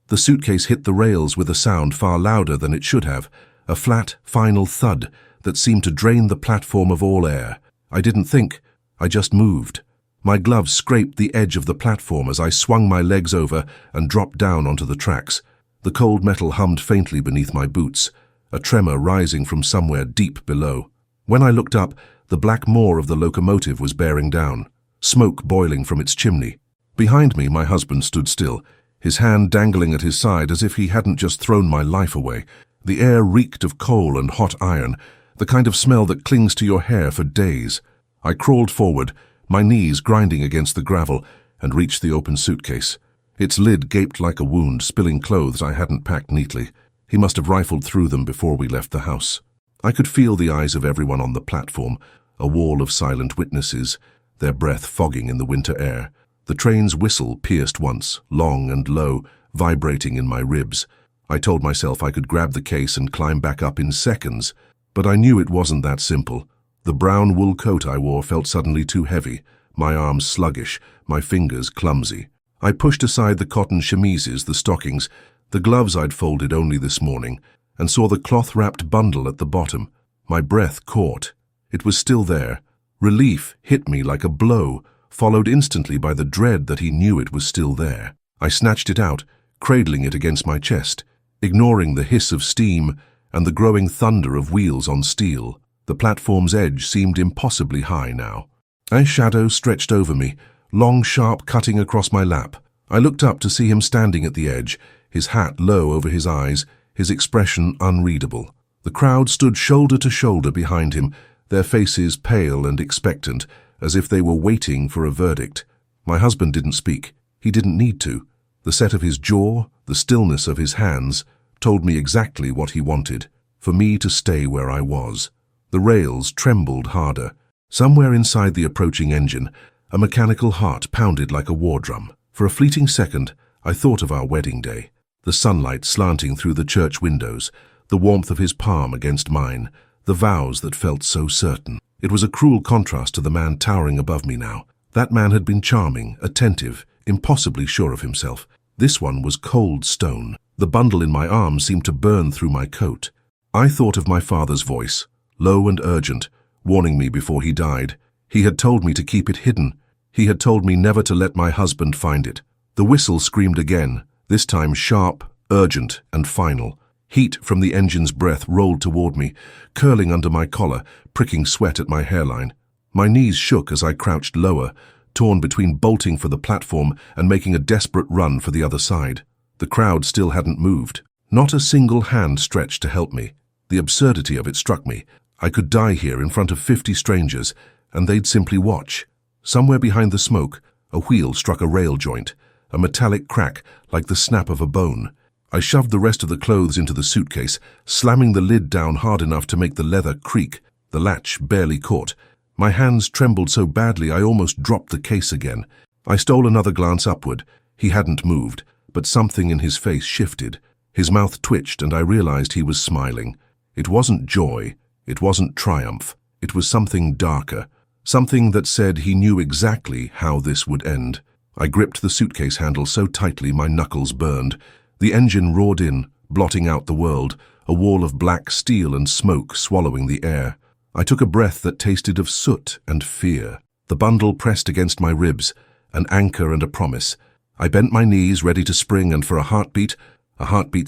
The suitcase hit the rails with a sound far louder than it should have, a flat, final thud that seemed to drain the platform of all air. I didn't think, I just moved. My gloves scraped the edge of the platform as I swung my legs over and dropped down onto the tracks. The cold metal hummed faintly beneath my boots, a tremor rising from somewhere deep below. When I looked up, the black maw of the locomotive was bearing down, smoke boiling from its chimney. Behind me, my husband stood still, his hand dangling at his side as if he hadn't just thrown my life away. The air reeked of coal and hot iron, the kind of smell that clings to your hair for days. I crawled forward, my knees grinding against the gravel, and reached the open suitcase. Its lid gaped like a wound, spilling clothes I hadn't packed neatly. He must have rifled through them before we left the house. I could feel the eyes of everyone on the platform, a wall of silent witnesses, their breath fogging in the winter air. The train's whistle pierced once, long and low, vibrating in my ribs. I told myself I could grab the case and climb back up in seconds, but I knew it wasn't that simple. The brown wool coat I wore felt suddenly too heavy, my arms sluggish, my fingers clumsy. I pushed aside the cotton chemises, the stockings, the gloves I'd folded only this morning, and saw the cloth-wrapped bundle at the bottom. My breath caught. It was still there. Relief hit me like a blow, followed instantly by the dread that he knew it was still there. I snatched it out, cradling it against my chest, ignoring the hiss of steam and the growing thunder of wheels on steel. The platform's edge seemed impossibly high now. A shadow stretched over me, long, sharp cutting across my lap. I looked up to see him standing at the edge, his hat low over his eyes, his expression unreadable. The crowd stood shoulder to shoulder behind him, their faces pale and expectant, as if they were waiting for a verdict. My husband didn't speak. He didn't need to. The set of his jaw, the stillness of his hands, told me exactly what he wanted, for me to stay where I was. The rails trembled harder. Somewhere inside the approaching engine, a mechanical heart pounded like a war drum. For a fleeting second, I thought of our wedding day, the sunlight slanting through the church windows, the warmth of his palm against mine, the vows that felt so certain. It was a cruel contrast to the man towering above me now. That man had been charming, attentive, impossibly sure of himself. This one was cold stone. The bundle in my arms seemed to burn through my coat. I thought of my father's voice, low and urgent, warning me before he died. He had told me to keep it hidden. He had told me never to let my husband find it. The whistle screamed again, this time sharp, urgent, and final. Heat from the engine's breath rolled toward me, curling under my collar, pricking sweat at my hairline. My knees shook as I crouched lower, torn between bolting for the platform and making a desperate run for the other side. The crowd still hadn't moved. Not a single hand stretched to help me. The absurdity of it struck me. I could die here in front of 50 strangers, and they'd simply watch. Somewhere behind the smoke, a wheel struck a rail joint, a metallic crack like the snap of a bone. I shoved the rest of the clothes into the suitcase, slamming the lid down hard enough to make the leather creak. The latch barely caught. My hands trembled so badly I almost dropped the case again. I stole another glance upward. He hadn't moved, but something in his face shifted. His mouth twitched and I realized he was smiling. It wasn't joy. It wasn't triumph. It was something darker. Something that said he knew exactly how this would end. I gripped the suitcase handle so tightly my knuckles burned. The engine roared in, blotting out the world, a wall of black steel and smoke swallowing the air. I took a breath that tasted of soot and fear. The bundle pressed against my ribs, an anchor and a promise. I bent my knees, ready to spring, and for a heartbeat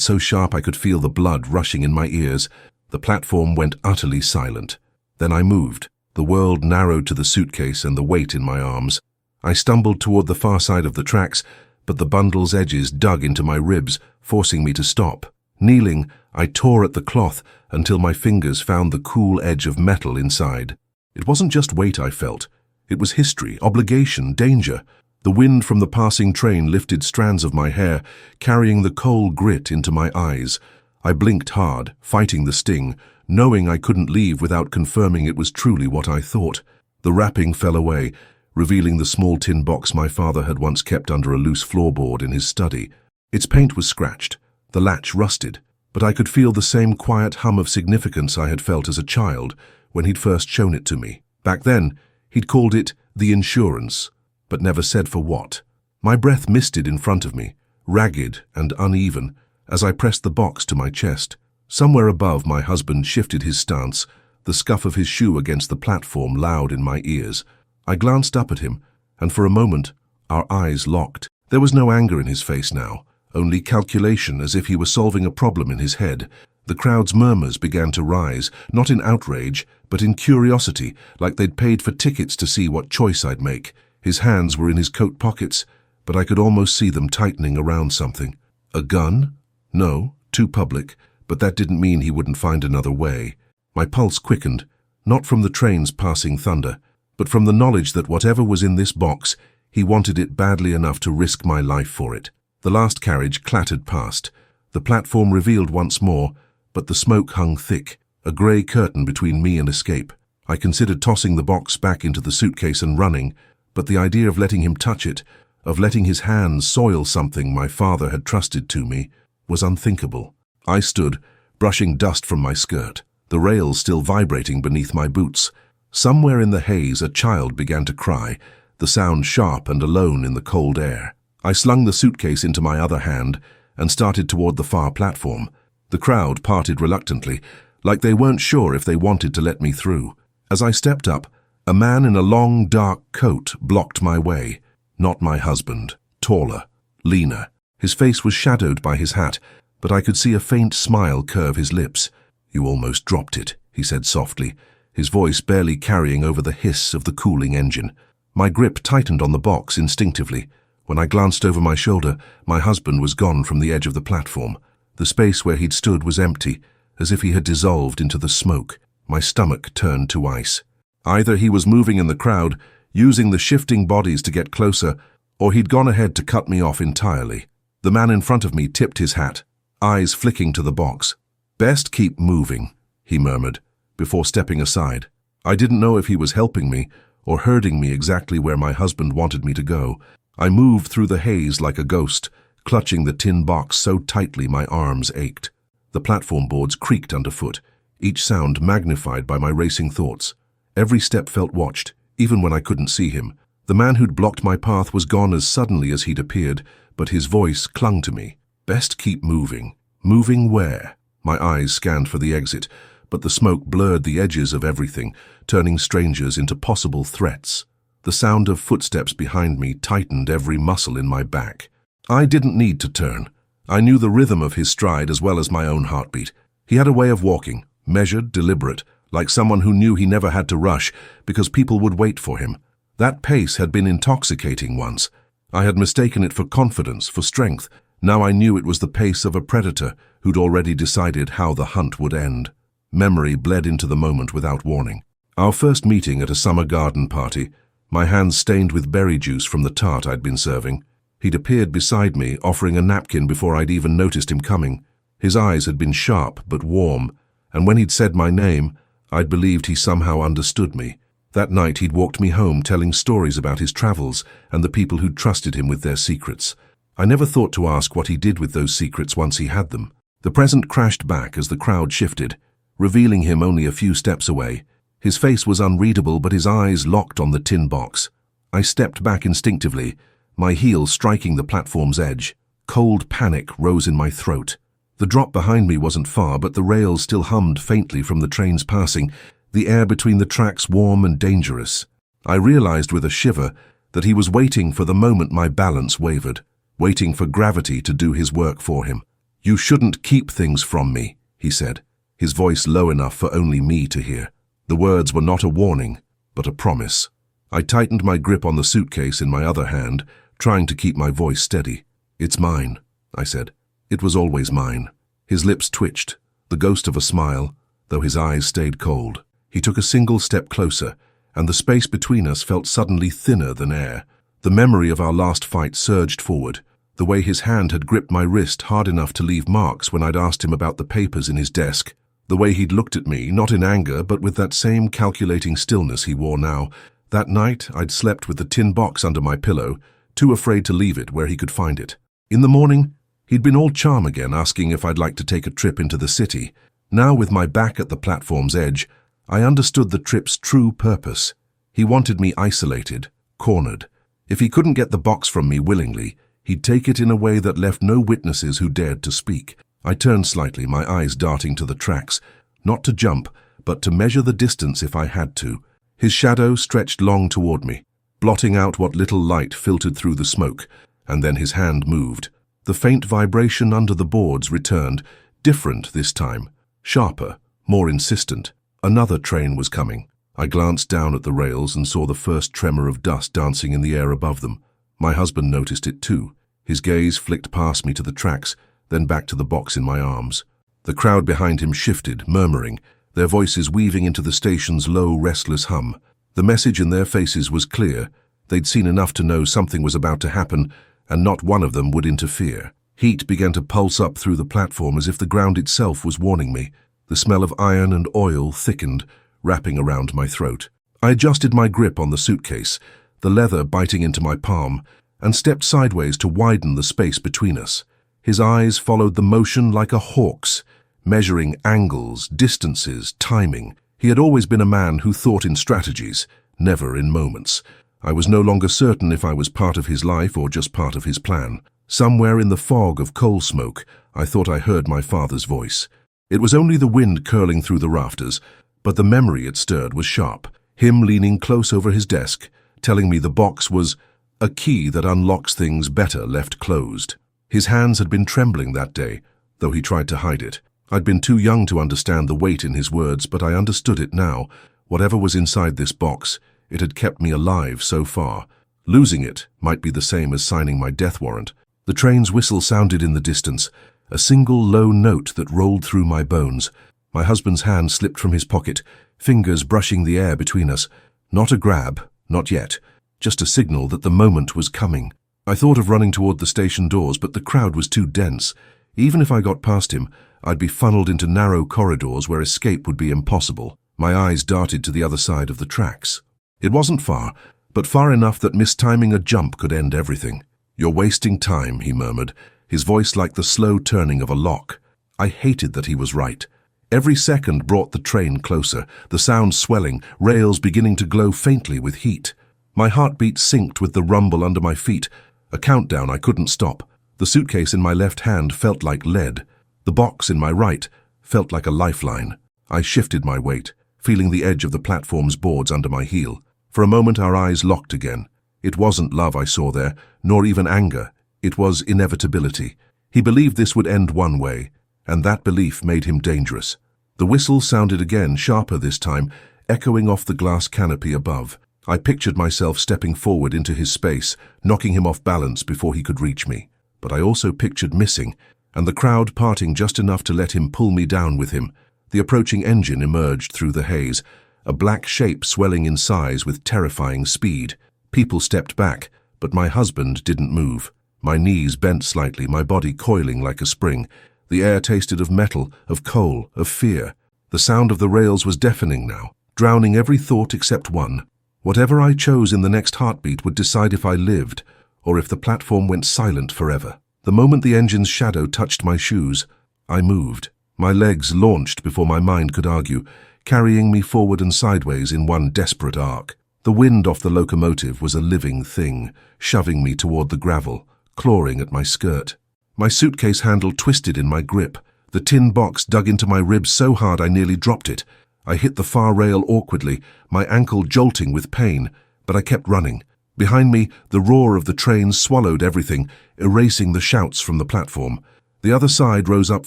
so sharp I could feel the blood rushing in my ears, the platform went utterly silent. Then I moved. The world narrowed to the suitcase and the weight in my arms. I stumbled toward the far side of the tracks, but the bundle's edges dug into my ribs, forcing me to stop. Kneeling, I tore at the cloth until my fingers found the cool edge of metal inside. It wasn't just weight I felt. It was history, obligation, danger. The wind from the passing train lifted strands of my hair, carrying the coal grit into my eyes. I blinked hard, fighting the sting, knowing I couldn't leave without confirming it was truly what I thought. The wrapping fell away, revealing the small tin box my father had once kept under a loose floorboard in his study. Its paint was scratched, the latch rusted, but I could feel the same quiet hum of significance I had felt as a child when he'd first shown it to me. Back then, he'd called it the insurance, but never said for what. My breath misted in front of me, ragged and uneven, as I pressed the box to my chest. Somewhere above, my husband shifted his stance, the scuff of his shoe against the platform loud in my ears. I glanced up at him, and for a moment, our eyes locked. There was no anger in his face now, only calculation, as if he were solving a problem in his head. The crowd's murmurs began to rise, not in outrage, but in curiosity, like they'd paid for tickets to see what choice I'd make. His hands were in his coat pockets, but I could almost see them tightening around something. A gun? No, too public, but that didn't mean he wouldn't find another way. My pulse quickened, not from the train's passing thunder, but from the knowledge that whatever was in this box, he wanted it badly enough to risk my life for it. The last carriage clattered past. The platform revealed once more, but the smoke hung thick, a grey curtain between me and escape. I considered tossing the box back into the suitcase and running, but the idea of letting him touch it, of letting his hands soil something my father had trusted to me, was unthinkable. I stood, brushing dust from my skirt, the rails still vibrating beneath my boots. Somewhere in the haze a child began to cry, the sound sharp and alone in the cold air. I slung the suitcase into my other hand and started toward the far platform. The crowd parted reluctantly, like they weren't sure if they wanted to let me through. As I stepped up, a man in a long, dark coat blocked my way. Not my husband, taller, leaner. His face was shadowed by his hat, but I could see a faint smile curve his lips. "You almost dropped it," he said softly, his voice barely carrying over the hiss of the cooling engine. My grip tightened on the box instinctively. When I glanced over my shoulder, my husband was gone from the edge of the platform. The space where he'd stood was empty, as if he had dissolved into the smoke. My stomach turned to ice. Either he was moving in the crowd, using the shifting bodies to get closer, or he'd gone ahead to cut me off entirely. The man in front of me tipped his hat, eyes flicking to the box. "Best keep moving," he murmured, before stepping aside. I didn't know if he was helping me or herding me exactly where my husband wanted me to go. I moved through the haze like a ghost, clutching the tin box so tightly my arms ached. The platform boards creaked underfoot, each sound magnified by my racing thoughts. Every step felt watched, even when I couldn't see him. The man who'd blocked my path was gone as suddenly as he'd appeared, but his voice clung to me. Best keep moving. Moving where? My eyes scanned for the exit, but the smoke blurred the edges of everything, turning strangers into possible threats. The sound of footsteps behind me tightened every muscle in my back. I didn't need to turn. I knew the rhythm of his stride as well as my own heartbeat. He had a way of walking, measured, deliberate, like someone who knew he never had to rush because people would wait for him. That pace had been intoxicating once. I had mistaken it for confidence, for strength. Now I knew it was the pace of a predator who'd already decided how the hunt would end. Memory bled into the moment without warning. Our first meeting at a summer garden party, my hands stained with berry juice from the tart I'd been serving. He'd appeared beside me, offering a napkin before I'd even noticed him coming. His eyes had been sharp but warm, and when he'd said my name, I'd believed he somehow understood me. That night he'd walked me home telling stories about his travels and the people who'd trusted him with their secrets. I never thought to ask what he did with those secrets once he had them. The present crashed back as the crowd shifted, revealing him only a few steps away. His face was unreadable, but his eyes locked on the tin box. I stepped back instinctively, my heel striking the platform's edge. Cold panic rose in my throat. The drop behind me wasn't far, but the rails still hummed faintly from the train's passing, the air between the tracks warm and dangerous. I realized with a shiver that he was waiting for the moment my balance wavered, waiting for gravity to do his work for him. "You shouldn't keep things from me," he said, his voice low enough for only me to hear. The words were not a warning, but a promise. I tightened my grip on the suitcase in my other hand, trying to keep my voice steady. "It's mine," I said. It was always mine. His lips twitched, the ghost of a smile, though his eyes stayed cold. He took a single step closer, and the space between us felt suddenly thinner than air. The memory of our last fight surged forward, the way his hand had gripped my wrist hard enough to leave marks when I'd asked him about the papers in his desk, the way he'd looked at me, not in anger, but with that same calculating stillness he wore now. That night, I'd slept with the tin box under my pillow, too afraid to leave it where he could find it. In the morning, he'd been all charm again, asking if I'd like to take a trip into the city. Now, with my back at the platform's edge, I understood the trip's true purpose. He wanted me isolated, cornered. If he couldn't get the box from me willingly, He'd take it in a way that left no witnesses who dared to speak. I turned slightly, my eyes darting to the tracks, not to jump, but to measure the distance if I had to. His shadow stretched long toward me, blotting out what little light filtered through the smoke, and then his hand moved. The faint vibration under the boards returned, different this time, sharper, more insistent. Another train was coming. I glanced down at the rails and saw the first tremor of dust dancing in the air above them. My husband noticed it too. His gaze flicked past me to the tracks, then back to the box in my arms. The crowd behind him shifted, murmuring, their voices weaving into the station's low, restless hum. The message in their faces was clear. They'd seen enough to know something was about to happen, and not one of them would interfere. Heat began to pulse up through the platform as if the ground itself was warning me. The smell of iron and oil thickened, wrapping around my throat. I adjusted my grip on the suitcase, the leather biting into my palm, and stepped sideways to widen the space between us. His eyes followed the motion like a hawk's, measuring angles, distances, timing. He had always been a man who thought in strategies, never in moments. I was no longer certain if I was part of his life or just part of his plan. Somewhere in the fog of coal smoke, I thought I heard my father's voice. It was only the wind curling through the rafters, but the memory it stirred was sharp. Him leaning close over his desk, telling me the box was a key that unlocks things better left closed. His hands had been trembling that day, though he tried to hide it. I'd been too young to understand the weight in his words, but I understood it now. Whatever was inside this box, it had kept me alive so far. Losing it might be the same as signing my death warrant. The train's whistle sounded in the distance, a single low note that rolled through my bones. My husband's hand slipped from his pocket, fingers brushing the air between us. Not a grab, not yet, just a signal that the moment was coming. I thought of running toward the station doors, but the crowd was too dense. Even if I got past him, I'd be funneled into narrow corridors where escape would be impossible. My eyes darted to the other side of the tracks. It wasn't far, but far enough that mistiming a jump could end everything. "You're wasting time," he murmured, his voice like the slow turning of a lock. I hated that he was right. Every second brought the train closer, the sound swelling, rails beginning to glow faintly with heat. My heartbeat synced with the rumble under my feet, a countdown I couldn't stop. The suitcase in my left hand felt like lead. The box in my right felt like a lifeline. I shifted my weight, feeling the edge of the platform's boards under my heel. For a moment our eyes locked again. It wasn't love I saw there, nor even anger. It was inevitability. He believed this would end one way, and that belief made him dangerous. The whistle sounded again, sharper this time, echoing off the glass canopy above. I pictured myself stepping forward into his space, knocking him off balance before he could reach me. But I also pictured missing, and the crowd parting just enough to let him pull me down with him. The approaching engine emerged through the haze, a black shape swelling in size with terrifying speed. People stepped back, but my husband didn't move. My knees bent slightly, my body coiling like a spring. The air tasted of metal, of coal, of fear. The sound of the rails was deafening now, drowning every thought except one. Whatever I chose in the next heartbeat would decide if I lived, or if the platform went silent forever. The moment the engine's shadow touched my shoes, I moved. My legs launched before my mind could argue, carrying me forward and sideways in one desperate arc. The wind off the locomotive was a living thing, shoving me toward the gravel, clawing at my skirt. My suitcase handle twisted in my grip. The tin box dug into my ribs so hard I nearly dropped it. I hit the far rail awkwardly, my ankle jolting with pain, but I kept running. Behind me, the roar of the train swallowed everything, erasing the shouts from the platform. The other side rose up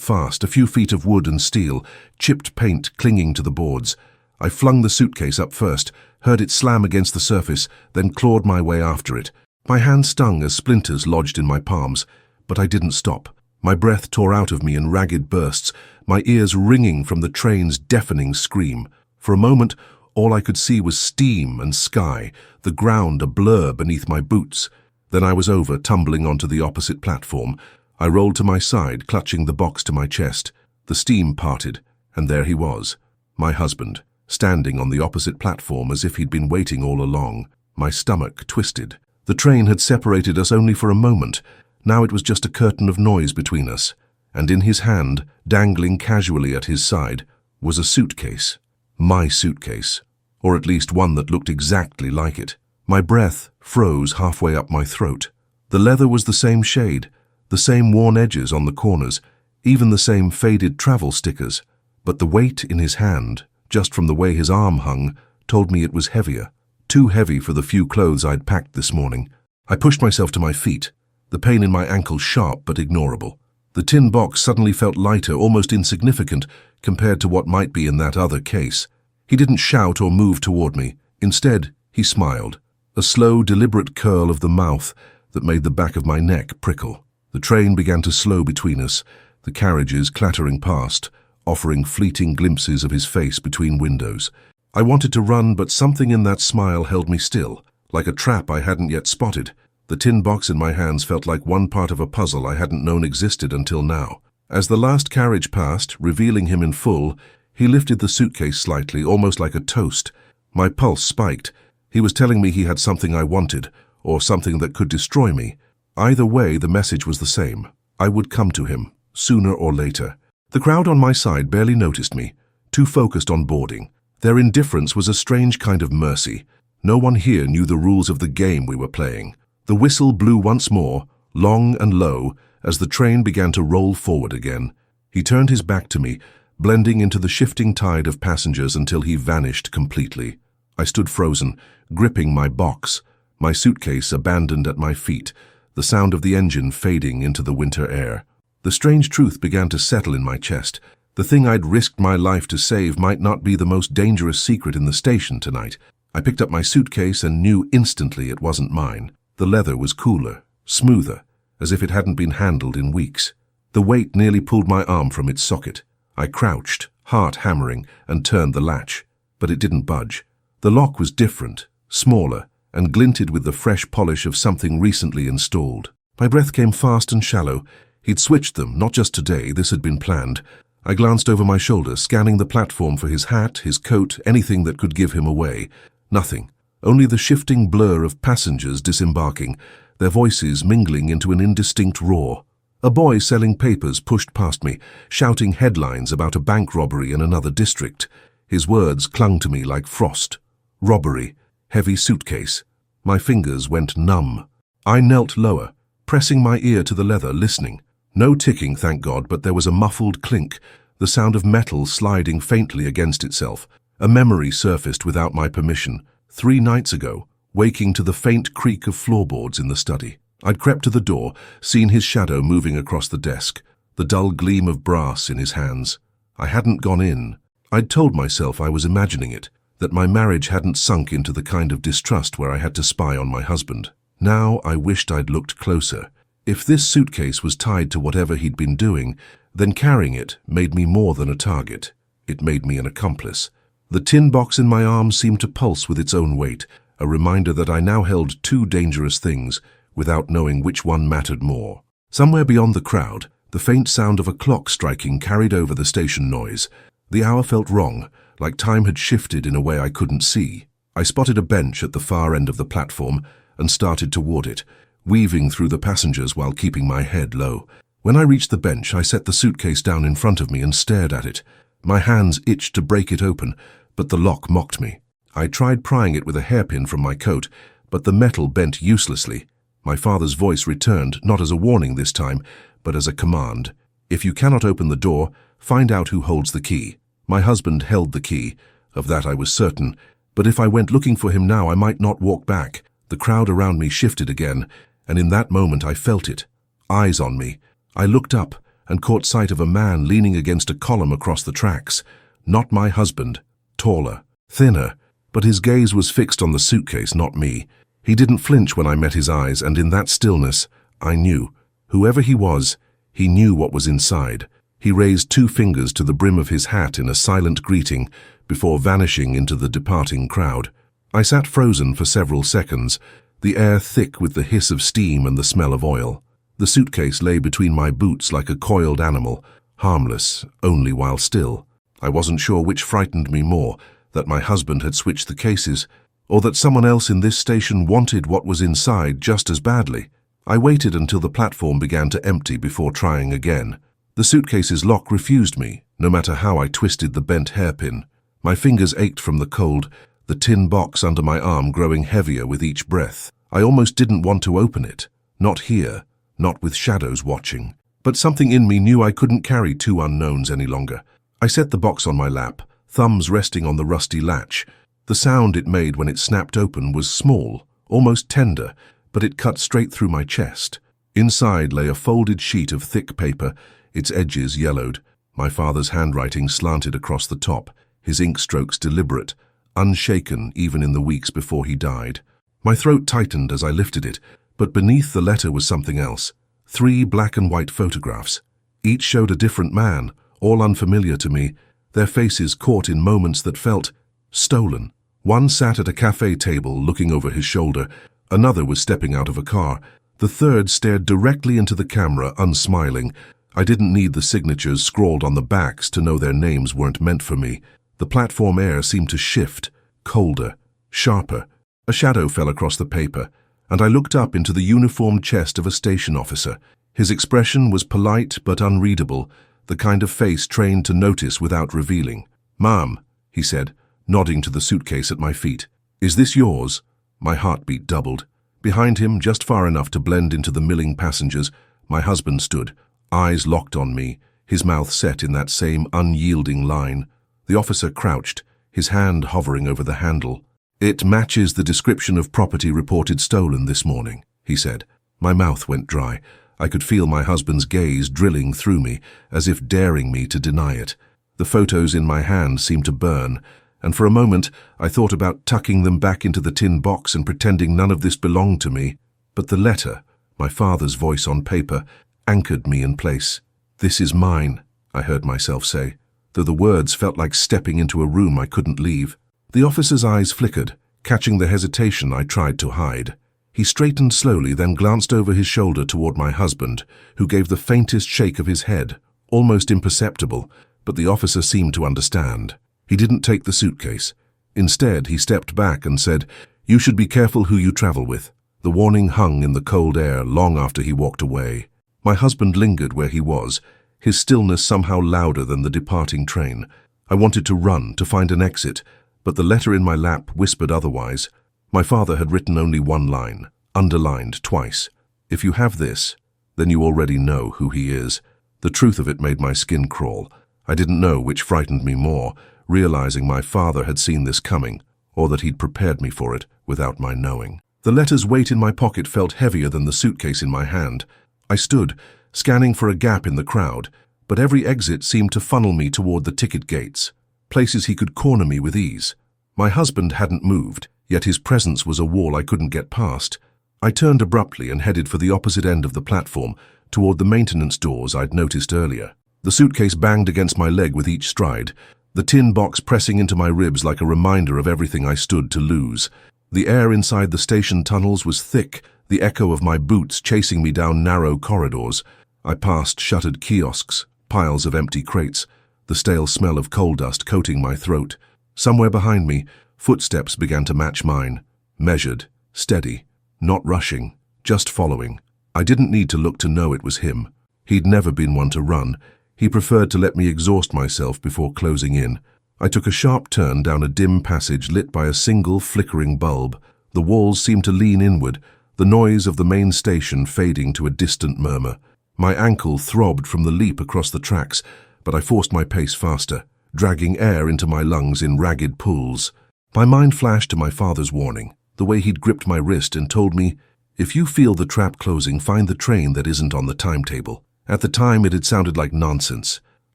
fast, a few feet of wood and steel, chipped paint clinging to the boards. I flung the suitcase up first, heard it slam against the surface, then clawed my way after it. My hand stung as splinters lodged in my palms, but I didn't stop. My breath tore out of me in ragged bursts, my ears ringing from the train's deafening scream. For a moment, all I could see was steam and sky, the ground a blur beneath my boots. Then I was over, tumbling onto the opposite platform. I rolled to my side, clutching the box to my chest. The steam parted, and there he was, my husband, standing on the opposite platform as if he'd been waiting all along. My stomach twisted. The train had separated us only for a moment. Now it was just a curtain of noise between us, and in his hand, dangling casually at his side, was a suitcase. My suitcase, or at least one that looked exactly like it. My breath froze halfway up my throat. The leather was the same shade, the same worn edges on the corners, even the same faded travel stickers. But the weight in his hand, just from the way his arm hung, told me it was heavier. Too heavy for the few clothes I'd packed this morning. I pushed myself to my feet, the pain in my ankle sharp but ignorable. The tin box suddenly felt lighter, almost insignificant, compared to what might be in that other case. He didn't shout or move toward me. Instead, he smiled, a slow, deliberate curl of the mouth that made the back of my neck prickle. The train began to slow between us, the carriages clattering past, offering fleeting glimpses of his face between windows. I wanted to run, but something in that smile held me still, like a trap I hadn't yet spotted. The tin box in my hands felt like one part of a puzzle I hadn't known existed until now. As the last carriage passed, revealing him in full, he lifted the suitcase slightly, almost like a toast. My pulse spiked. He was telling me he had something I wanted, or something that could destroy me. Either way, the message was the same. I would come to him, sooner or later. The crowd on my side barely noticed me, too focused on boarding. Their indifference was a strange kind of mercy. No one here knew the rules of the game we were playing. The whistle blew once more, long and low, as the train began to roll forward again. He turned his back to me, blending into the shifting tide of passengers until he vanished completely. I stood frozen, gripping my box, my suitcase abandoned at my feet, the sound of the engine fading into the winter air. The strange truth began to settle in my chest. The thing I'd risked my life to save might not be the most dangerous secret in the station tonight. I picked up my suitcase and knew instantly it wasn't mine. The leather was cooler, smoother, as if it hadn't been handled in weeks. The weight nearly pulled my arm from its socket. I crouched, heart hammering, and turned the latch, but it didn't budge. The lock was different, smaller, and glinted with the fresh polish of something recently installed. My breath came fast and shallow. He'd switched them, not just today, this had been planned. I glanced over my shoulder, scanning the platform for his hat, his coat, anything that could give him away. Nothing. Only the shifting blur of passengers disembarking, their voices mingling into an indistinct roar. A boy selling papers pushed past me, shouting headlines about a bank robbery in another district. His words clung to me like frost. Robbery. Heavy suitcase. My fingers went numb. I knelt lower, pressing my ear to the leather, listening. No ticking, thank God, but there was a muffled clink, the sound of metal sliding faintly against itself. A memory surfaced without my permission. 3 nights ago, waking to the faint creak of floorboards in the study. I'd crept to the door, seen his shadow moving across the desk, the dull gleam of brass in his hands. I hadn't gone in. I'd told myself I was imagining it, that my marriage hadn't sunk into the kind of distrust where I had to spy on my husband. Now I wished I'd looked closer. If this suitcase was tied to whatever he'd been doing, then carrying it made me more than a target. It made me an accomplice. The tin box in my arm seemed to pulse with its own weight, a reminder that I now held 2 dangerous things, without knowing which one mattered more. Somewhere beyond the crowd, the faint sound of a clock striking carried over the station noise. The hour felt wrong, like time had shifted in a way I couldn't see. I spotted a bench at the far end of the platform and started toward it, weaving through the passengers while keeping my head low. When I reached the bench, I set the suitcase down in front of me and stared at it. My hands itched to break it open, but the lock mocked me. I tried prying it with a hairpin from my coat, but the metal bent uselessly. My father's voice returned, not as a warning this time, but as a command. If you cannot open the door, find out who holds the key. My husband held the key, of that I was certain, but if I went looking for him now, I might not walk back. The crowd around me shifted again, and in that moment I felt it. Eyes on me. I looked up and caught sight of a man leaning against a column across the tracks. Not my husband. Taller, thinner, but his gaze was fixed on the suitcase, not me. He didn't flinch when I met his eyes, and in that stillness, I knew. Whoever he was, he knew what was inside. He raised 2 fingers to the brim of his hat in a silent greeting before vanishing into the departing crowd. I sat frozen for several seconds, the air thick with the hiss of steam and the smell of oil. The suitcase lay between my boots like a coiled animal, harmless only while still. I wasn't sure which frightened me more, that my husband had switched the cases, or that someone else in this station wanted what was inside just as badly. I waited until the platform began to empty before trying again. The suitcase's lock refused me, no matter how I twisted the bent hairpin. My fingers ached from the cold, the tin box under my arm growing heavier with each breath. I almost didn't want to open it, Not here, not with shadows watching. But something in me knew I couldn't carry two unknowns any longer. I set the box on my lap, thumbs resting on the rusty latch. The sound it made when it snapped open was small, almost tender, but it cut straight through my chest. Inside lay a folded sheet of thick paper, its edges yellowed. My father's handwriting slanted across the top, his ink strokes deliberate, unshaken even in the weeks before he died. My throat tightened as I lifted it, but beneath the letter was something else. 3 black and white photographs. Each showed a different man, all unfamiliar to me, their faces caught in moments that felt stolen. One sat at a cafe table looking over his shoulder, another was stepping out of a car, the third stared directly into the camera, unsmiling. I didn't need the signatures scrawled on the backs to know their names weren't meant for me. The platform air seemed to shift, colder, sharper. A shadow fell across the paper, and I looked up into the uniformed chest of a station officer. His expression was polite but unreadable, the kind of face trained to notice without revealing. "Ma'am," he said, nodding to the suitcase at my feet. "Is this yours?" My heartbeat doubled. Behind him, just far enough to blend into the milling passengers, my husband stood, eyes locked on me, his mouth set in that same unyielding line. The officer crouched, his hand hovering over the handle. "It matches the description of property reported stolen this morning," he said. My mouth went dry. I could feel my husband's gaze drilling through me, as if daring me to deny it. The photos in my hand seemed to burn, and for a moment I thought about tucking them back into the tin box and pretending none of this belonged to me. But the letter, my father's voice on paper, anchored me in place. "This is mine," I heard myself say, though the words felt like stepping into a room I couldn't leave. The officer's eyes flickered, catching the hesitation I tried to hide. He straightened slowly, then glanced over his shoulder toward my husband, who gave the faintest shake of his head, almost imperceptible, but the officer seemed to understand. He didn't take the suitcase. Instead, he stepped back and said, "You should be careful who you travel with." The warning hung in the cold air long after he walked away. My husband lingered where he was, his stillness somehow louder than the departing train. I wanted to run, to find an exit, but the letter in my lap whispered otherwise. My father had written only one line, underlined twice. "If you have this, then you already know who he is." The truth of it made my skin crawl. I didn't know which frightened me more, realizing my father had seen this coming, or that he'd prepared me for it without my knowing. The letter's weight in my pocket felt heavier than the suitcase in my hand. I stood, scanning for a gap in the crowd, but every exit seemed to funnel me toward the ticket gates, places he could corner me with ease. My husband hadn't moved, yet his presence was a wall I couldn't get past. I turned abruptly and headed for the opposite end of the platform, toward the maintenance doors I'd noticed earlier. The suitcase banged against my leg with each stride, the tin box pressing into my ribs like a reminder of everything I stood to lose. The air inside the station tunnels was thick, the echo of my boots chasing me down narrow corridors. I passed shuttered kiosks, piles of empty crates, the stale smell of coal dust coating my throat. Somewhere behind me, footsteps began to match mine, measured, steady, not rushing, just following. I didn't need to look to know it was him. He'd never been one to run. He preferred to let me exhaust myself before closing in. I took a sharp turn down a dim passage lit by a single flickering bulb. The walls seemed to lean inward, the noise of the main station fading to a distant murmur. My ankle throbbed from the leap across the tracks, but I forced my pace faster, dragging air into my lungs in ragged pulls. My mind flashed to my father's warning, the way he'd gripped my wrist and told me, "If you feel the trap closing, find the train that isn't on the timetable." At the time, it had sounded like nonsense.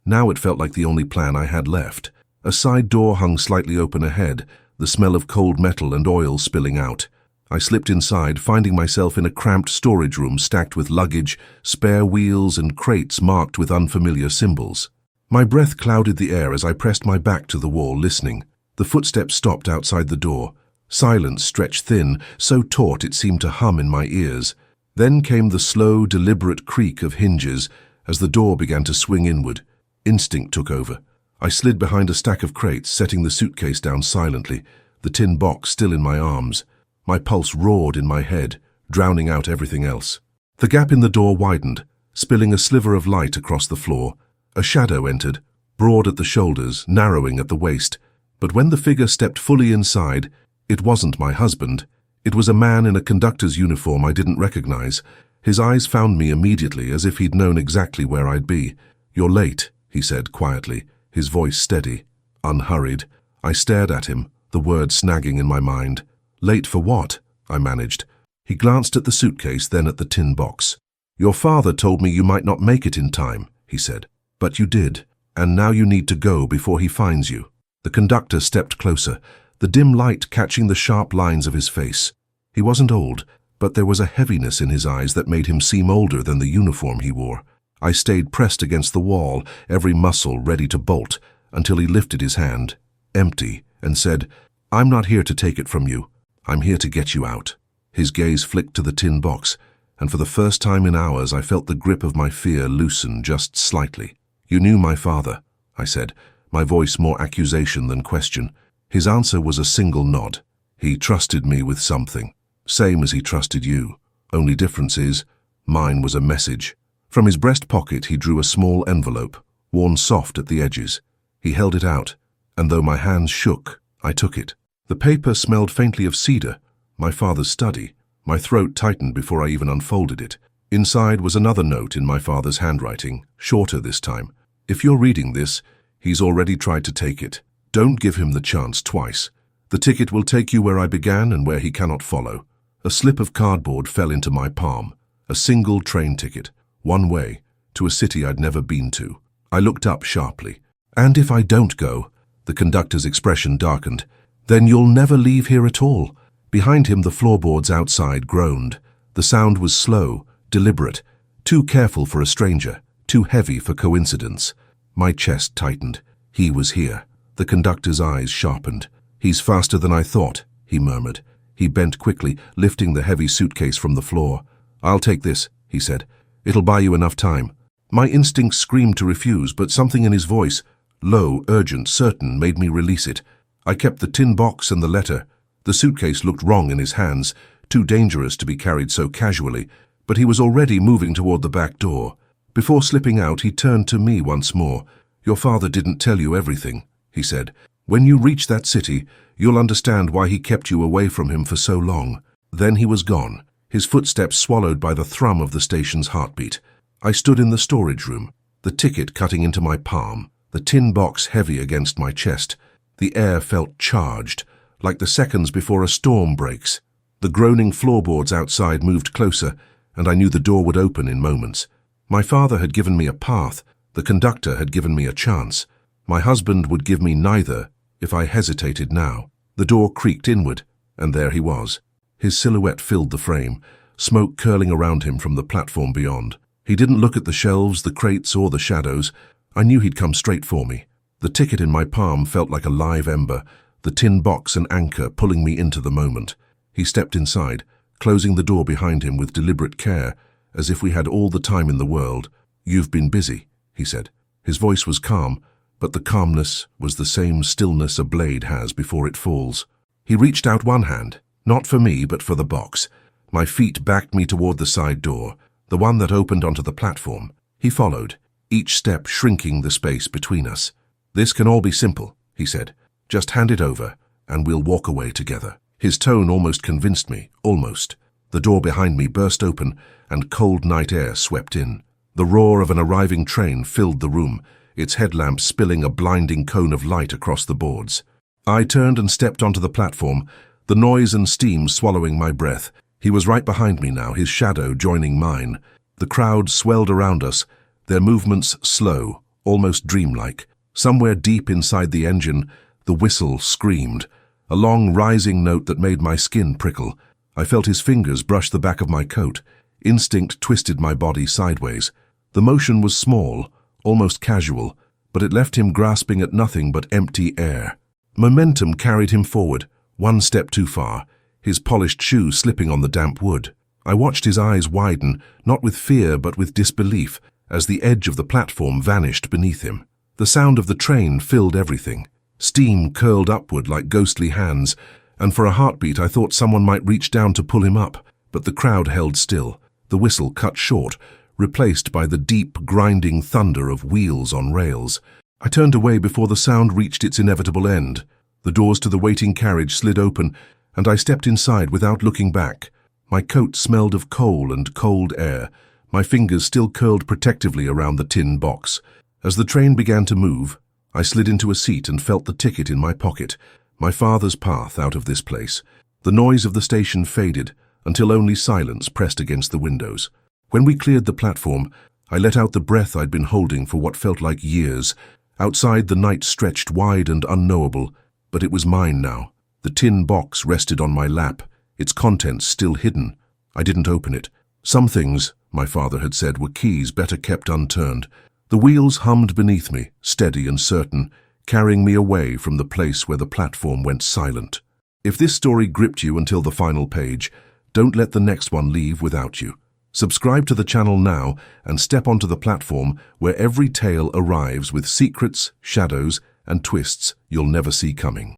Now it felt like the only plan I had left. A side door hung slightly open ahead, the smell of cold metal and oil spilling out. I slipped inside, finding myself in a cramped storage room stacked with luggage, spare wheels, and crates marked with unfamiliar symbols. My breath clouded the air as I pressed my back to the wall, listening. The footsteps stopped outside the door. Silence stretched thin, so taut it seemed to hum in my ears. Then came the slow, deliberate creak of hinges as the door began to swing inward. Instinct took over. I slid behind a stack of crates, setting the suitcase down silently, the tin box still in my arms. My pulse roared in my head, drowning out everything else. The gap in the door widened, spilling a sliver of light across the floor. A shadow entered, broad at the shoulders, narrowing at the waist. But when the figure stepped fully inside, it wasn't my husband. It was a man in a conductor's uniform I didn't recognize. His eyes found me immediately, as if he'd known exactly where I'd be. "You're late," he said quietly, his voice steady, unhurried. I stared at him, the words snagging in my mind. "Late for what?" I managed. He glanced at the suitcase, then at the tin box. "Your father told me you might not make it in time," he said. "But you did, and now you need to go before he finds you." The conductor stepped closer, the dim light catching the sharp lines of his face. He wasn't old, but there was a heaviness in his eyes that made him seem older than the uniform he wore. I stayed pressed against the wall, every muscle ready to bolt, until he lifted his hand, empty, and said, "I'm not here to take it from you. I'm here to get you out." His gaze flicked to the tin box, and for the first time in hours I felt the grip of my fear loosen just slightly. "You knew my father," I said, my voice more accusation than question. His answer was a single nod. "He trusted me with something, same as he trusted you. Only difference is, mine was a message." From his breast pocket he drew a small envelope, worn soft at the edges. He held it out, and though my hands shook, I took it. The paper smelled faintly of cedar, my father's study. My throat tightened before I even unfolded it. Inside was another note in my father's handwriting, shorter this time. "If you're reading this, he's already tried to take it. Don't give him the chance twice. The ticket will take you where I began and where he cannot follow." A slip of cardboard fell into my palm. A single train ticket, one way, to a city I'd never been to. I looked up sharply. "And if I don't go?" The conductor's expression darkened. "Then you'll never leave here at all." Behind him the floorboards outside groaned. The sound was slow, deliberate, too careful for a stranger, too heavy for coincidence. My chest tightened. He was here. The conductor's eyes sharpened. "He's faster than I thought," he murmured. He bent quickly, lifting the heavy suitcase from the floor. "I'll take this," he said. "It'll buy you enough time." My instincts screamed to refuse, but something in his voice, low, urgent, certain, made me release it. I kept the tin box and the letter. The suitcase looked wrong in his hands, too dangerous to be carried so casually, but he was already moving toward the back door. Before slipping out, he turned to me once more. "Your father didn't tell you everything," he said. "When you reach that city, you'll understand why he kept you away from him for so long." Then he was gone, his footsteps swallowed by the thrum of the station's heartbeat. I stood in the storage room, the ticket cutting into my palm, the tin box heavy against my chest. The air felt charged, like the seconds before a storm breaks. The groaning floorboards outside moved closer, and I knew the door would open in moments. My father had given me a path, the conductor had given me a chance. My husband would give me neither if I hesitated now. The door creaked inward, and there he was. His silhouette filled the frame, smoke curling around him from the platform beyond. He didn't look at the shelves, the crates, or the shadows. I knew he'd come straight for me. The ticket in my palm felt like a live ember, the tin box an anchor pulling me into the moment. He stepped inside, closing the door behind him with deliberate care, as if we had all the time in the world. "You've been busy," he said. His voice was calm, but the calmness was the same stillness a blade has before it falls. He reached out one hand, not for me, but for the box. My feet backed me toward the side door, the one that opened onto the platform. He followed, each step shrinking the space between us. "This can all be simple," he said. "Just hand it over, and we'll walk away together." His tone almost convinced me, almost. The door behind me burst open, and cold night air swept in. The roar of an arriving train filled the room, its headlamps spilling a blinding cone of light across the boards. I turned and stepped onto the platform, the noise and steam swallowing my breath. He was right behind me now, his shadow joining mine. The crowd swelled around us, their movements slow, almost dreamlike. Somewhere deep inside the engine, the whistle screamed, a long rising note that made my skin prickle. I felt his fingers brush the back of my coat. Instinct twisted my body sideways. The motion was small, almost casual, but it left him grasping at nothing but empty air. Momentum carried him forward, one step too far, his polished shoe slipping on the damp wood. I watched his eyes widen, not with fear but with disbelief, as the edge of the platform vanished beneath him. The sound of the train filled everything. Steam curled upward like ghostly hands, and for a heartbeat I thought someone might reach down to pull him up, but the crowd held still, the whistle cut short, replaced by the deep, grinding thunder of wheels on rails. I turned away before the sound reached its inevitable end. The doors to the waiting carriage slid open, and I stepped inside without looking back. My coat smelled of coal and cold air. My fingers still curled protectively around the tin box. As the train began to move, I slid into a seat and felt the ticket in my pocket, my father's path out of this place. The noise of the station faded until only silence pressed against the windows. When we cleared the platform, I let out the breath I'd been holding for what felt like years. Outside, the night stretched wide and unknowable, but it was mine now. The tin box rested on my lap, its contents still hidden. I didn't open it. Some things, my father had said, were keys better kept unturned. The wheels hummed beneath me, steady and certain, carrying me away from the place where the platform went silent. If this story gripped you until the final page, don't let the next one leave without you. Subscribe to the channel now and step onto the platform where every tale arrives with secrets, shadows, and twists you'll never see coming.